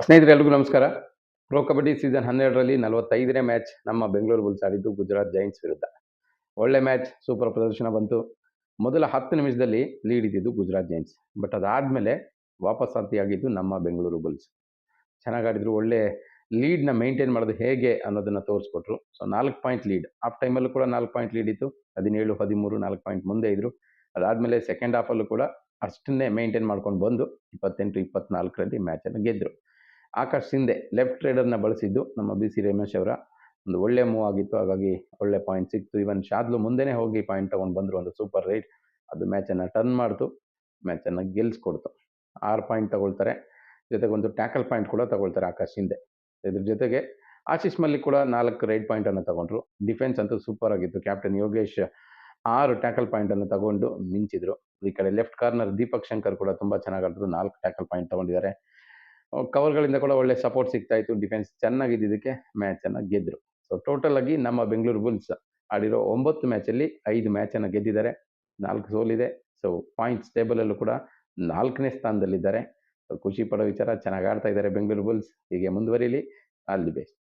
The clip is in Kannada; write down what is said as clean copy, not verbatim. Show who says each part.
Speaker 1: ಸ್ನೇಹಿತರೆಲ್ರಿಗೂ ನಮಸ್ಕಾರ. ಪ್ರೊ ಕಬಡ್ಡಿ ಸೀಸನ್ 12ರಲ್ಲಿ 45ನೇ ಮ್ಯಾಚ್ ನಮ್ಮ ಬೆಂಗಳೂರು ಬುಲ್ಸ್ ಆಡಿದ್ದು ಗುಜರಾತ್ ಜೈಂಟ್ಸ್ ವಿರುದ್ಧ. ಒಳ್ಳೆ ಮ್ಯಾಚ್, ಸೂಪರ್ ಪ್ರದರ್ಶನ ಬಂತು. ಮೊದಲ 10 ನಿಮಿಷದಲ್ಲಿ ಲೀಡ್ ಇದ್ದಿದ್ದು ಗುಜರಾತ್ ಜೈಂಟ್ಸ್. ಬಟ್ ಅದಾದಮೇಲೆ ವಾಪಸಾತಿಯಾಗಿದ್ದು ನಮ್ಮ ಬೆಂಗಳೂರು ಬುಲ್ಸ್. ಚೆನ್ನಾಗಿ ಆಡಿದ್ರು, ಒಳ್ಳೆ ಲೀಡ್ನ ಮೇಂಟೈನ್ ಮಾಡೋದು ಹೇಗೆ ಅನ್ನೋದನ್ನು ತೋರಿಸ್ಕೊಟ್ರು. ಸೊ 4 ಪಾಯಿಂಟ್ ಲೀಡ್, ಹಾಫ್ ಟೈಮಲ್ಲೂ ಕೂಡ 4 ಪಾಯಿಂಟ್ ಲೀಡ್ ಇತ್ತು. 17-13 4 ಪಾಯಿಂಟ್ ಮುಂದೆ ಇದ್ರು. ಅದಾದಮೇಲೆ ಸೆಕೆಂಡ್ ಹಾಫಲ್ಲೂ ಕೂಡ ಅಷ್ಟನ್ನೇ ಮೇಂಟೈನ್ ಮಾಡ್ಕೊಂಡು ಬಂದು 28-24ರಲ್ಲಿ ಮ್ಯಾಚನ್ನು ಗೆದ್ದರು. ಆಕಾಶ್ ಶಿಂದೆ ಲೆಫ್ಟ್ ರೈಡರ್ನ ಬಳಸಿದ್ದು ನಮ್ಮ BC ರಮೇಶ್ ಅವರ ಒಂದು ಒಳ್ಳೆ ಮೂವ್ ಆಗಿತ್ತು. ಹಾಗಾಗಿ ಒಳ್ಳೆ ಪಾಯಿಂಟ್ ಸಿಕ್ತು. ಇವನ್ ಶಾದ್ಲು ಮುಂದೆನೇ ಹೋಗಿ ಪಾಯಿಂಟ್ ತೊಗೊಂಡು ಬಂದರು. ಒಂದು ಸೂಪರ್ ರೈಡ್, ಅದು ಮ್ಯಾಚನ್ನು ಟರ್ನ್ ಮಾಡ್ತು, ಮ್ಯಾಚನ್ನು ಗೆಲ್ಲಿಸ್ಕೊಡ್ತು. 6 ಪಾಯಿಂಟ್ ತಗೊಳ್ತಾರೆ. ಜೊತೆಗೆ ಒಂದು ಟ್ಯಾಕಲ್ ಪಾಯಿಂಟ್ ಕೂಡ ತಗೊಳ್ತಾರೆ ಆಕಾಶ್ ಶಿಂದೆ. ಇದ್ರ ಜೊತೆಗೆ ಆಶೀಶ್ ಮಲ್ಲಿಕ್ ಕೂಡ 4 ರೈಡ್ ಪಾಯಿಂಟನ್ನು ತಗೊಂಡ್ರು. ಡಿಫೆನ್ಸ್ ಅಂತೂ ಸೂಪರ್ ಆಗಿತ್ತು. ಕ್ಯಾಪ್ಟನ್ ಯೋಗೇಶ್ 6 ಟ್ಯಾಕಲ್ ಪಾಯಿಂಟನ್ನು ತಗೊಂಡು ಮಿಂಚಿದ್ರು. ಈ ಕಡೆ ಲೆಫ್ಟ್ ಕಾರ್ನರ್ ದೀಪಕ್ ಶಂಕರ್ ಕೂಡ ತುಂಬ ಚೆನ್ನಾಗಿ ಆಡಿದ್ರು. 4 ಟ್ಯಾಕಲ್ ಪಾಯಿಂಟ್ ತಗೊಂಡಿದ್ದಾರೆ. ಕವರ್ಗಳಿಂದ ಕೂಡ ಒಳ್ಳೆ ಸಪೋರ್ಟ್ ಸಿಗ್ತಾ ಇತ್ತು. ಡಿಫೆನ್ಸ್ ಚೆನ್ನಾಗಿದ್ದಕ್ಕೆ ಮ್ಯಾಚನ್ನು ಗೆದ್ದರು. ಸೊ ಟೋಟಲ್ ಆಗಿ ನಮ್ಮ ಬೆಂಗಳೂರು ಬುಲ್ಸ್ ಆಡಿರೋ 9 ಮ್ಯಾಚಲ್ಲಿ 5 ಮ್ಯಾಚನ್ನು ಗೆದ್ದಿದ್ದಾರೆ, 4 ಸೋಲಿದೆ. ಸೊ ಪಾಯಿಂಟ್ಸ್ ಟೇಬಲಲ್ಲೂ ಕೂಡ 4ನೇ ಸ್ಥಾನದಲ್ಲಿದ್ದಾರೆ. ಸೊ ಖುಷಿ ಪಡೋ ವಿಚಾರ, ಚೆನ್ನಾಗಿ ಆಡ್ತಾ ಇದ್ದಾರೆ ಬೆಂಗಳೂರು ಬುಲ್ಸ್. ಹೀಗೆ ಮುಂದುವರಿಲಿ. All the best.